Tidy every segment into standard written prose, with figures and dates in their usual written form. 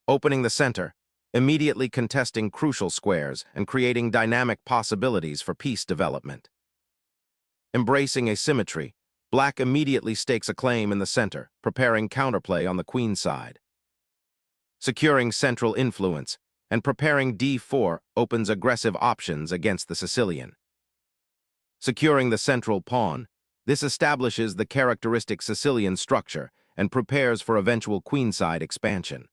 opening the center, immediately contesting crucial squares and creating dynamic possibilities for piece development. Embracing asymmetry, black immediately stakes a claim in the center, preparing counterplay on the queen side. Securing central influence and preparing d4 opens aggressive options against the Sicilian. Securing the central pawn, this establishes the characteristic Sicilian structure and prepares for eventual queenside expansion.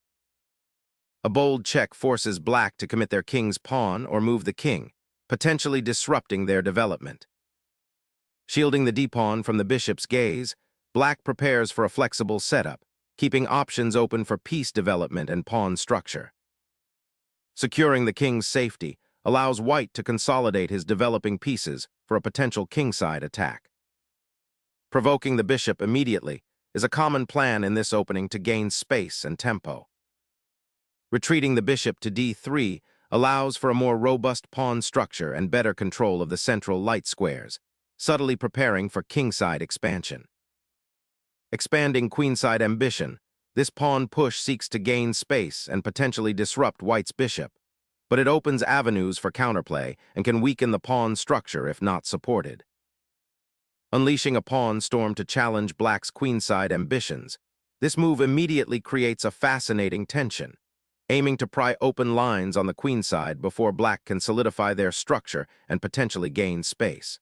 A bold check forces black to commit their king's pawn or move the king, potentially disrupting their development. Shielding the d-pawn from the bishop's gaze, black prepares for a flexible setup, keeping options open for piece development and pawn structure. Securing the king's safety allows white to consolidate his developing pieces for a potential kingside attack. Provoking the bishop immediately is a common plan in this opening to gain space and tempo. Retreating the bishop to d3 allows for a more robust pawn structure and better control of the central light squares, subtly preparing for kingside expansion. Expanding queenside ambition, this pawn push seeks to gain space and potentially disrupt white's bishop, but it opens avenues for counterplay and can weaken the pawn structure if not supported. Unleashing a pawn storm to challenge black's queenside ambitions, this move immediately creates a fascinating tension, aiming to pry open lines on the queenside before black can solidify their structure and potentially gain space.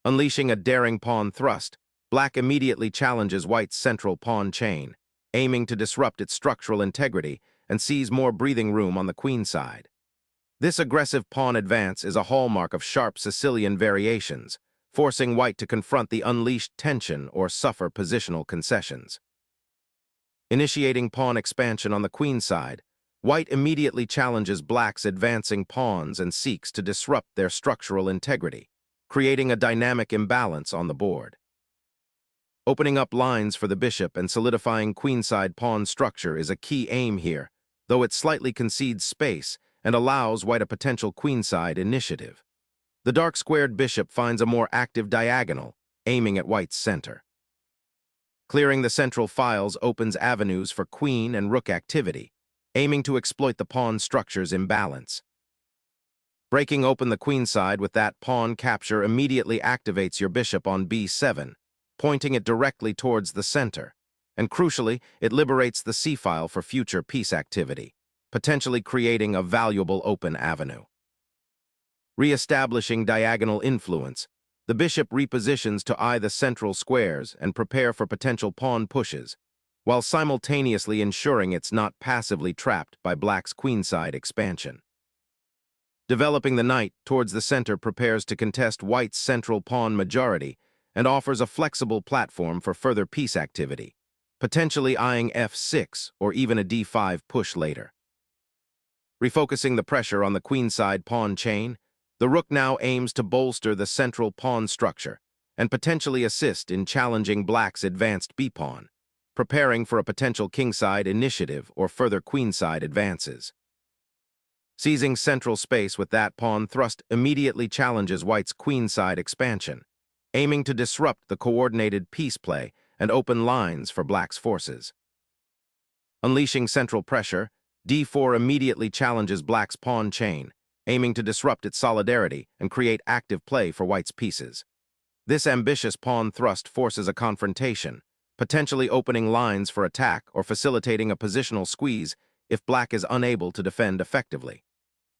Unleashing a daring pawn thrust, black immediately challenges white's central pawn chain, aiming to disrupt its structural integrity and seize more breathing room on the queenside. This aggressive pawn advance is a hallmark of sharp Sicilian variations, forcing white to confront the unleashed tension or suffer positional concessions. Initiating pawn expansion on the queenside, white immediately challenges black's advancing pawns and seeks to disrupt their structural integrity, creating a dynamic imbalance on the board. Opening up lines for the bishop and solidifying queenside pawn structure is a key aim here, though it slightly concedes space and allows white a potential queenside initiative. The dark-squared bishop finds a more active diagonal, aiming at white's center. Clearing the central files opens avenues for queen and rook activity, aiming to exploit the pawn structure's imbalance. Breaking open the queenside with that pawn capture immediately activates your bishop on b7, pointing it directly towards the center, and crucially, it liberates the c-file for future piece activity, potentially creating a valuable open avenue. Re-establishing diagonal influence, the bishop repositions to eye the central squares and prepare for potential pawn pushes, while simultaneously ensuring it's not passively trapped by black's queenside expansion. Developing the knight towards the center prepares to contest white's central pawn majority and offers a flexible platform for further piece activity, potentially eyeing f6 or even a d5 push later. Refocusing the pressure on the queenside pawn chain, the rook now aims to bolster the central pawn structure and potentially assist in challenging black's advanced b-pawn, preparing for a potential kingside initiative or further queenside advances. Seizing central space with that pawn thrust immediately challenges white's queenside expansion, aiming to disrupt the coordinated piece play and open lines for black's forces. Unleashing central pressure, d4 immediately challenges black's pawn chain, aiming to disrupt its solidarity and create active play for white's pieces. This ambitious pawn thrust forces a confrontation, potentially opening lines for attack or facilitating a positional squeeze if black is unable to defend effectively.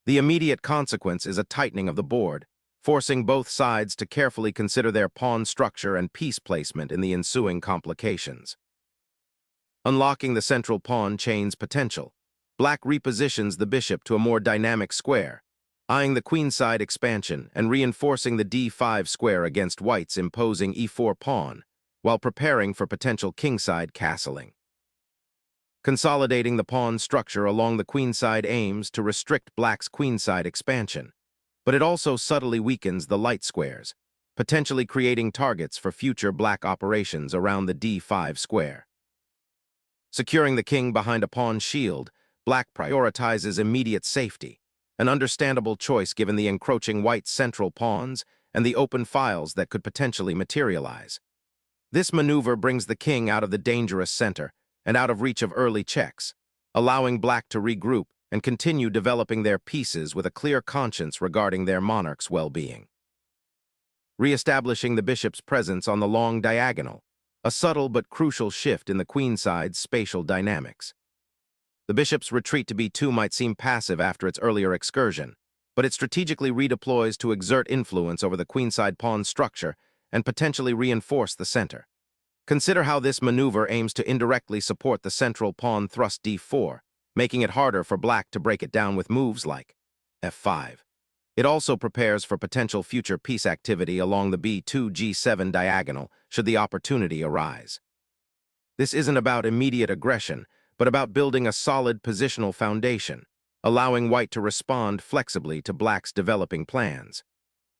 The immediate consequence is a tightening of the board, forcing both sides to carefully consider their pawn structure and piece placement in the ensuing complications. Unlocking the central pawn chain's potential, black repositions the bishop to a more dynamic square, eyeing the queenside expansion and reinforcing the d5 square against white's imposing e4 pawn, while preparing for potential kingside castling. Consolidating the pawn structure along the queenside aims to restrict black's queenside expansion, but it also subtly weakens the light squares, potentially creating targets for future black operations around the d5 square. Securing the king behind a pawn shield, black prioritizes immediate safety, an understandable choice given the encroaching white central pawns and the open files that could potentially materialize. This maneuver brings the king out of the dangerous center and out of reach of early checks, allowing black to regroup and continue developing their pieces with a clear conscience regarding their monarch's well-being. Re-establishing the bishop's presence on the long diagonal, a subtle but crucial shift in the queenside's spatial dynamics. The bishop's retreat to b2 might seem passive after its earlier excursion, but it strategically redeploys to exert influence over the queenside pawn structure and potentially reinforce the center. Consider how this maneuver aims to indirectly support the central pawn thrust d4, making it harder for black to break it down with moves like f5. It also prepares for potential future piece activity along the b2 g7 diagonal should the opportunity arise. This isn't about immediate aggression, but about building a solid positional foundation, allowing white to respond flexibly to black's developing plans.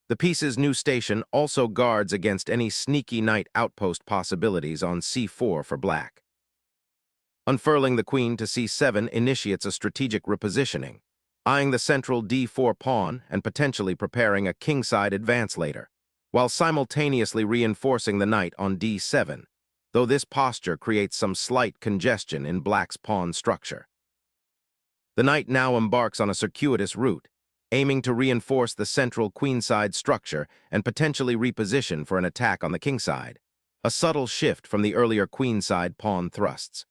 The piece's new station also guards against any sneaky knight outpost possibilities on c4 for black. Unfurling the queen to c7 initiates a strategic repositioning, eyeing the central d4 pawn and potentially preparing a kingside advance later, while simultaneously reinforcing the knight on d7, though this posture creates some slight congestion in black's pawn structure. The knight now embarks on a circuitous route, aiming to reinforce the central queenside structure and potentially reposition for an attack on the kingside, a subtle shift from the earlier queenside pawn thrusts.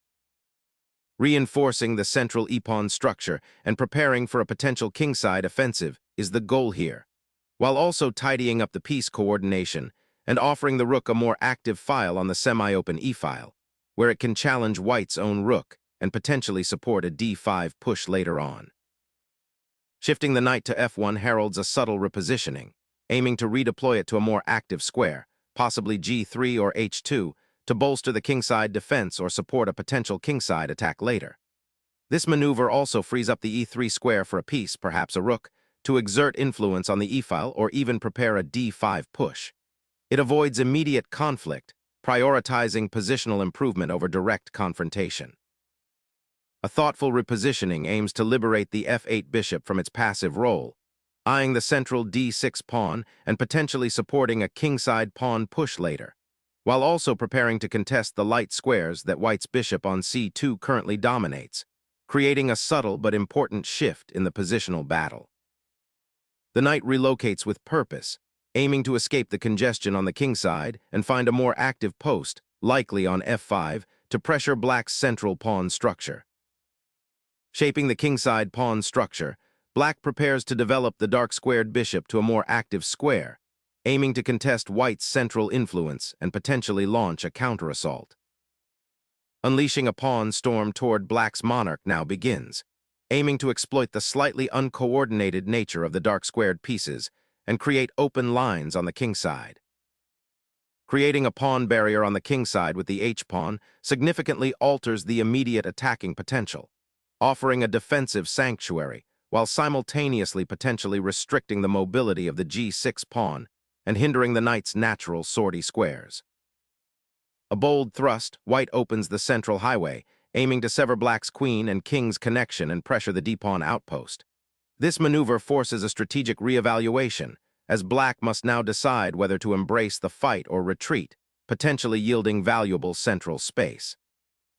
Reinforcing the central e-pawn structure and preparing for a potential kingside offensive is the goal here, while also tidying up the piece coordination and offering the rook a more active file on the semi-open e-file, where it can challenge white's own rook and potentially support a d5 push later on. Shifting the knight to f1 heralds a subtle repositioning, aiming to redeploy it to a more active square, possibly g3 or h2, to bolster the kingside defense or support a potential kingside attack later. This maneuver also frees up the e3 square for a piece, perhaps a rook, to exert influence on the e-file or even prepare a d5 push. It avoids immediate conflict, prioritizing positional improvement over direct confrontation. A thoughtful repositioning aims to liberate the f8 bishop from its passive role, eyeing the central d6 pawn and potentially supporting a kingside pawn push later, while also preparing to contest the light squares that white's bishop on c2 currently dominates, creating a subtle but important shift in the positional battle. The knight relocates with purpose, aiming to escape the congestion on the kingside and find a more active post, likely on f5, to pressure black's central pawn structure. Shaping the kingside pawn structure, black prepares to develop the dark-squared bishop to a more active square, aiming to contest white's central influence and potentially launch a counter-assault. Unleashing a pawn storm toward black's monarch now begins, aiming to exploit the slightly uncoordinated nature of the dark-squared pieces and create open lines on the kingside. Creating a pawn barrier on the kingside with the h-pawn significantly alters the immediate attacking potential, offering a defensive sanctuary while simultaneously potentially restricting the mobility of the g6 pawn and hindering the knight's natural sortie squares. A bold thrust, white opens the central highway, aiming to sever black's queen and king's connection and pressure the d-pawn outpost. This maneuver forces a strategic re-evaluation, as black must now decide whether to embrace the fight or retreat, potentially yielding valuable central space.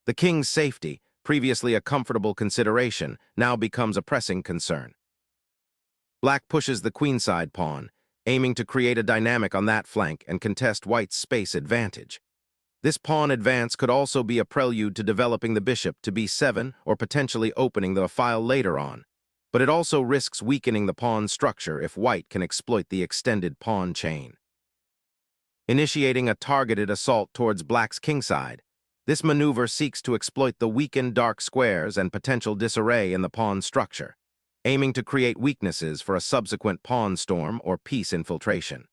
The king's safety, previously a comfortable consideration, now becomes a pressing concern. Black pushes the queenside pawn, aiming to create a dynamic on that flank and contest white's space advantage. This pawn advance could also be a prelude to developing the bishop to b7 or potentially opening the file later on, but it also risks weakening the pawn structure if white can exploit the extended pawn chain. Initiating a targeted assault towards black's kingside, this maneuver seeks to exploit the weakened dark squares and potential disarray in the pawn structure, aiming to create weaknesses for a subsequent pawn storm or piece infiltration.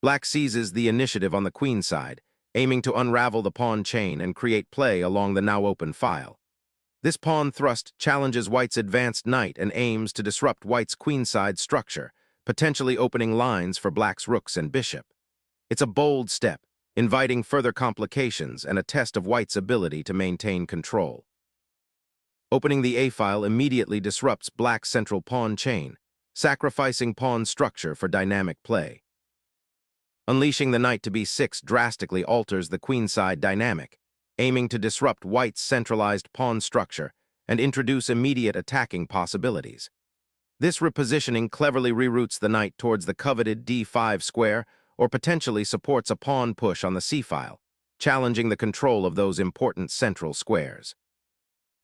Black seizes the initiative on the queenside, aiming to unravel the pawn chain and create play along the now open file. This pawn thrust challenges white's advanced knight and aims to disrupt white's queenside structure, potentially opening lines for black's rooks and bishop. It's a bold step, inviting further complications and a test of white's ability to maintain control. Opening the A-file immediately disrupts black's central pawn chain, sacrificing pawn structure for dynamic play. Unleashing the knight to b6 drastically alters the queenside dynamic, aiming to disrupt white's centralized pawn structure and introduce immediate attacking possibilities. This repositioning cleverly reroutes the knight towards the coveted d5 square or potentially supports a pawn push on the c-file, challenging the control of those important central squares.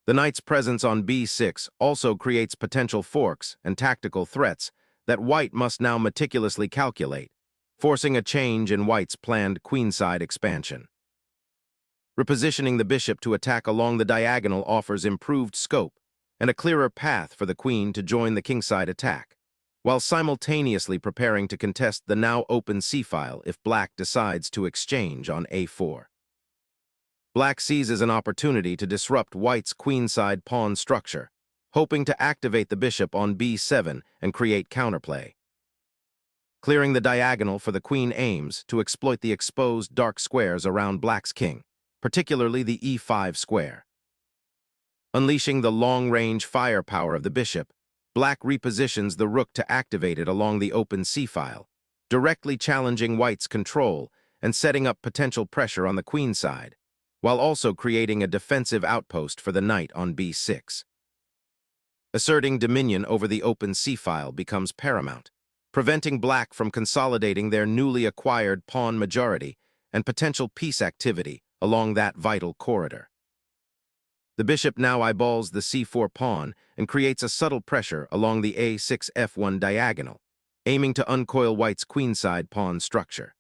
The knight's presence on b6 also creates potential forks and tactical threats that white must now meticulously calculate, forcing a change in white's planned queenside expansion. Repositioning the bishop to attack along the diagonal offers improved scope and a clearer path for the queen to join the kingside attack, while simultaneously preparing to contest the now open c-file if black decides to exchange on a4. Black seizes an opportunity to disrupt white's queenside pawn structure, hoping to activate the bishop on b7 and create counterplay. Clearing the diagonal for the queen aims to exploit the exposed dark squares around black's king, particularly the e5 square. Unleashing the long-range firepower of the bishop, black repositions the rook to activate it along the open c-file, directly challenging white's control and setting up potential pressure on the queenside, while also creating a defensive outpost for the knight on b6. Asserting dominion over the open c-file becomes paramount, preventing black from consolidating their newly acquired pawn majority and potential piece activity along that vital corridor. The bishop now eyeballs the c4 pawn and creates a subtle pressure along the a6 f1 diagonal, aiming to uncoil white's queenside pawn structure.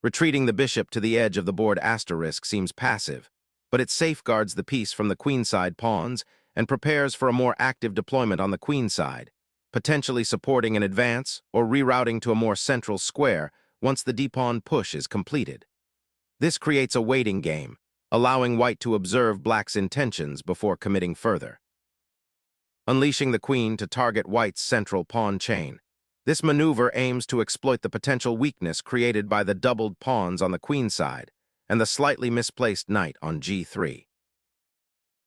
Retreating the bishop to the edge of the board asterisk seems passive, but it safeguards the piece from the queenside pawns and prepares for a more active deployment on the queenside, potentially supporting an advance or rerouting to a more central square once the d-pawn push is completed. This creates a waiting game, allowing white to observe black's intentions before committing further. Unleashing the queen to target white's central pawn chain, this maneuver aims to exploit the potential weakness created by the doubled pawns on the queenside and the slightly misplaced knight on g3.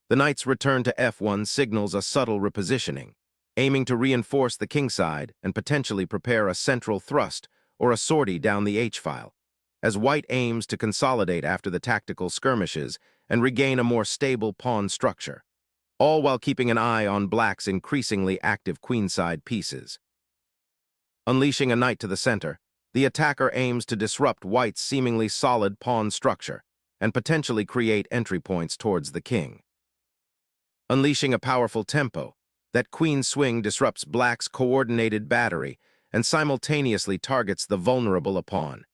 The knight's return to f1 signals a subtle repositioning, aiming to reinforce the kingside and potentially prepare a central thrust or a sortie down the h-file, as white aims to consolidate after the tactical skirmishes and regain a more stable pawn structure, all while keeping an eye on black's increasingly active queenside pieces. Unleashing a knight to the center, the attacker aims to disrupt white's seemingly solid pawn structure and potentially create entry points towards the king. Unleashing a powerful tempo, that queen swing disrupts black's coordinated battery and simultaneously targets the vulnerable pawn,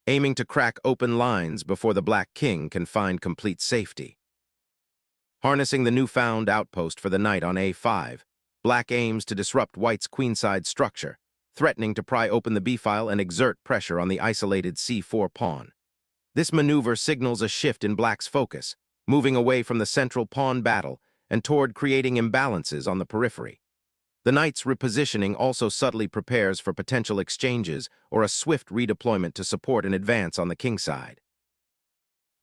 aiming to crack open lines before the black king can find complete safety. Harnessing the newfound outpost for the knight on a5, black aims to disrupt white's queenside structure, threatening to pry open the b-file and exert pressure on the isolated c4 pawn. This maneuver signals a shift in black's focus, moving away from the central pawn battle and toward creating imbalances on the periphery. The knight's repositioning also subtly prepares for potential exchanges or a swift redeployment to support an advance on the kingside.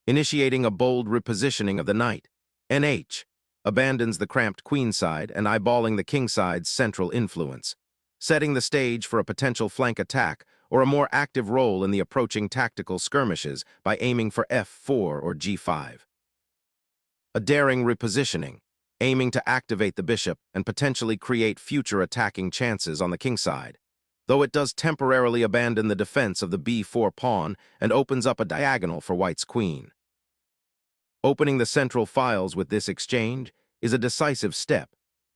Initiating a bold repositioning of the knight, nh abandons the cramped queenside and eyeballing the kingside's central influence, setting the stage for a potential flank attack or a more active role in the approaching tactical skirmishes by aiming for f4 or g5. A daring repositioning, aiming to activate the bishop and potentially create future attacking chances on the kingside, though it does temporarily abandon the defense of the b4 pawn and opens up a diagonal for white's queen. Opening the central files with this exchange is a decisive step,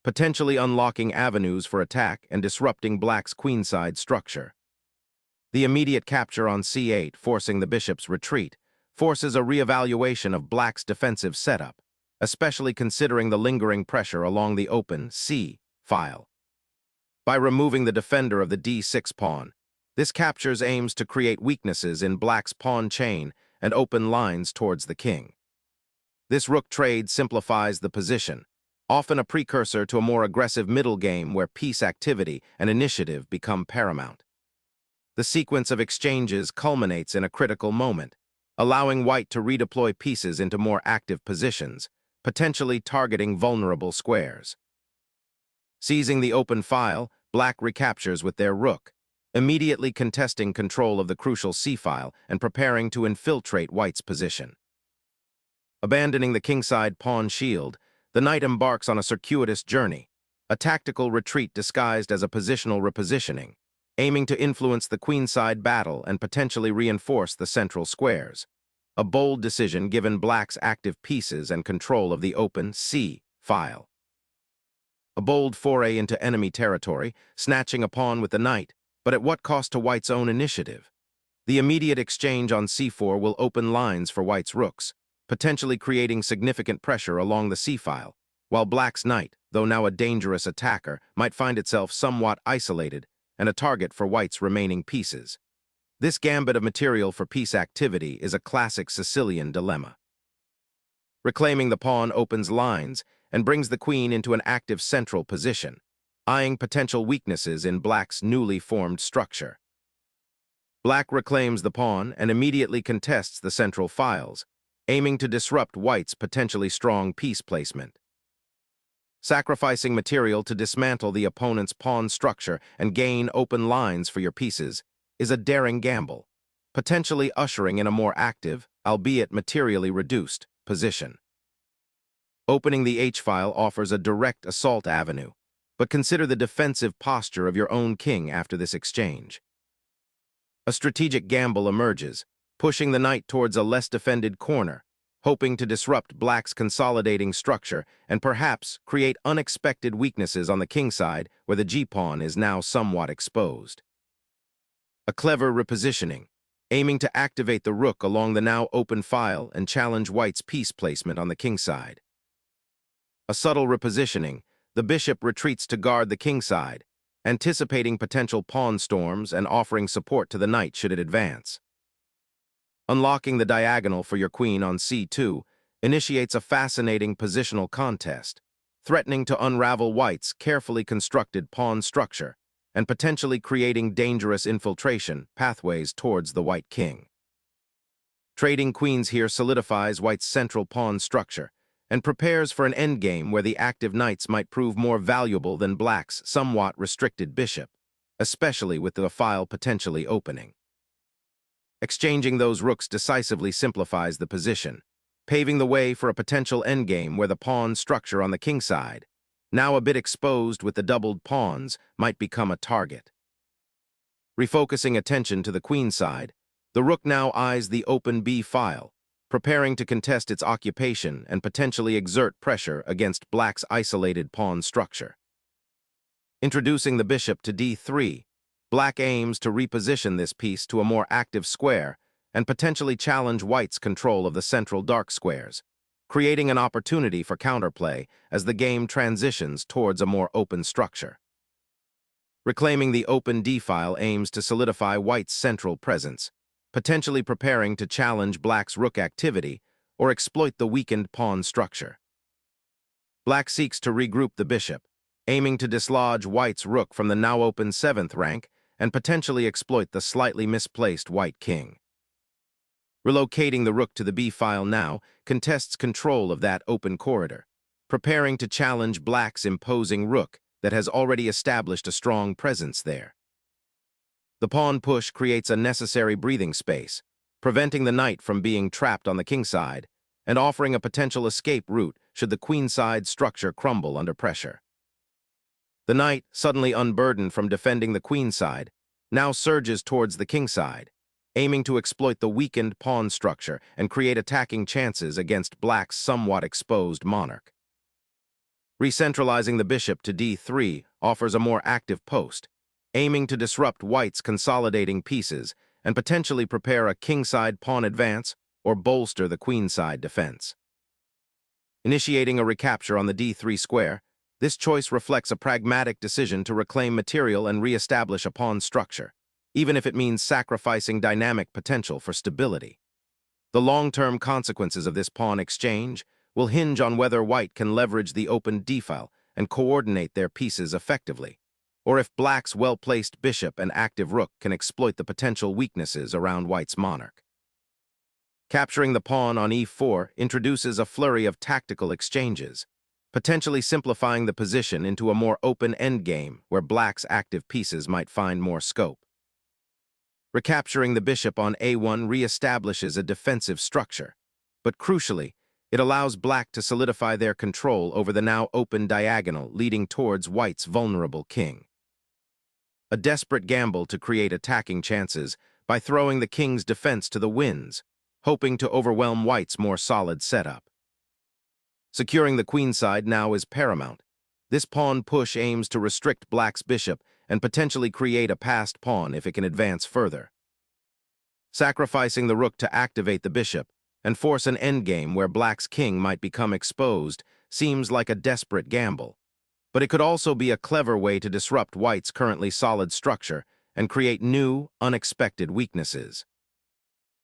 potentially unlocking avenues for attack and disrupting black's queenside structure. The immediate capture on c8, forcing the bishop's retreat, forces a reevaluation of black's defensive setup, especially considering the lingering pressure along the open c-file. By removing the defender of the d6 pawn, this capture aims to create weaknesses in black's pawn chain and open lines towards the king. This rook trade simplifies the position, often a precursor to a more aggressive middle game where piece activity and initiative become paramount. The sequence of exchanges culminates in a critical moment, allowing white to redeploy pieces into more active positions, potentially targeting vulnerable squares. Seizing the open file, black recaptures with their rook, immediately contesting control of the crucial c-file and preparing to infiltrate white's position. Abandoning the kingside pawn shield, the knight embarks on a circuitous journey, a tactical retreat disguised as a positional repositioning, aiming to influence the queenside battle and potentially reinforce the central squares. A bold decision given black's active pieces and control of the open C file. A bold foray into enemy territory, snatching a pawn with the knight, but at what cost to white's own initiative? The immediate exchange on c4 will open lines for white's rooks, potentially creating significant pressure along the c-file, while black's knight, though now a dangerous attacker, might find itself somewhat isolated and a target for white's remaining pieces. This gambit of material for piece activity is a classic Sicilian dilemma. Reclaiming the pawn opens lines and brings the queen into an active central position, eyeing potential weaknesses in black's newly formed structure. Black reclaims the pawn and immediately contests the central files, aiming to disrupt white's potentially strong piece placement. Sacrificing material to dismantle the opponent's pawn structure and gain open lines for your pieces is a daring gamble, potentially ushering in a more active, albeit materially reduced, position. Opening the H-file offers a direct assault avenue, but consider the defensive posture of your own king after this exchange. A strategic gamble emerges, pushing the knight towards a less defended corner, hoping to disrupt black's consolidating structure and perhaps create unexpected weaknesses on the king side where the g-pawn is now somewhat exposed. A clever repositioning, aiming to activate the rook along the now open file and challenge white's piece placement on the king side. A subtle repositioning, the bishop retreats to guard the king side, anticipating potential pawn storms and offering support to the knight should it advance. Unlocking the diagonal for your queen on c2 initiates a fascinating positional contest, threatening to unravel white's carefully constructed pawn structure and potentially creating dangerous infiltration pathways towards the white king. Trading queens here solidifies white's central pawn structure and prepares for an endgame where the active knights might prove more valuable than black's somewhat restricted bishop, especially with the file potentially opening. Exchanging those rooks decisively simplifies the position, paving the way for a potential endgame where the pawn structure on the king side, now a bit exposed with the doubled pawns, might become a target. Refocusing attention to the queen side, the rook now eyes the open B file, preparing to contest its occupation and potentially exert pressure against black's isolated pawn structure. Introducing the bishop to d3, black aims to reposition this piece to a more active square and potentially challenge white's control of the central dark squares, creating an opportunity for counterplay as the game transitions towards a more open structure. Reclaiming the open D file aims to solidify white's central presence, potentially preparing to challenge black's rook activity or exploit the weakened pawn structure. Black seeks to regroup the bishop, aiming to dislodge white's rook from the now open 7th rank and potentially exploit the slightly misplaced white king. Relocating the rook to the B file now contests control of that open corridor, preparing to challenge black's imposing rook that has already established a strong presence there. The pawn push creates a necessary breathing space, preventing the knight from being trapped on the king side and offering a potential escape route should the queen side structure crumble under pressure. The knight, suddenly unburdened from defending the queen side, now surges towards the king side, aiming to exploit the weakened pawn structure and create attacking chances against black's somewhat exposed monarch. Recentralizing the bishop to d3 offers a more active post, aiming to disrupt white's consolidating pieces and potentially prepare a kingside pawn advance or bolster the queenside defense. Initiating a recapture on the d3 square, this choice reflects a pragmatic decision to reclaim material and re-establish a pawn structure, even if it means sacrificing dynamic potential for stability. The long-term consequences of this pawn exchange will hinge on whether white can leverage the open d-file and coordinate their pieces effectively, or if black's well-placed bishop and active rook can exploit the potential weaknesses around white's monarch. Capturing the pawn on e4 introduces a flurry of tactical exchanges, potentially simplifying the position into a more open endgame where black's active pieces might find more scope. Recapturing the bishop on a1 re-establishes a defensive structure, but crucially, It allows black to solidify their control over the now open diagonal leading towards white's vulnerable king. A desperate gamble to create attacking chances by throwing the king's defense to the winds, hoping to overwhelm white's more solid setup. Securing the queenside now is paramount. This pawn push aims to restrict black's bishop and potentially create a passed pawn if it can advance further. Sacrificing the rook to activate the bishop and force an endgame where black's king might become exposed seems like a desperate gamble, but it could also be a clever way to disrupt white's currently solid structure and create new, unexpected weaknesses.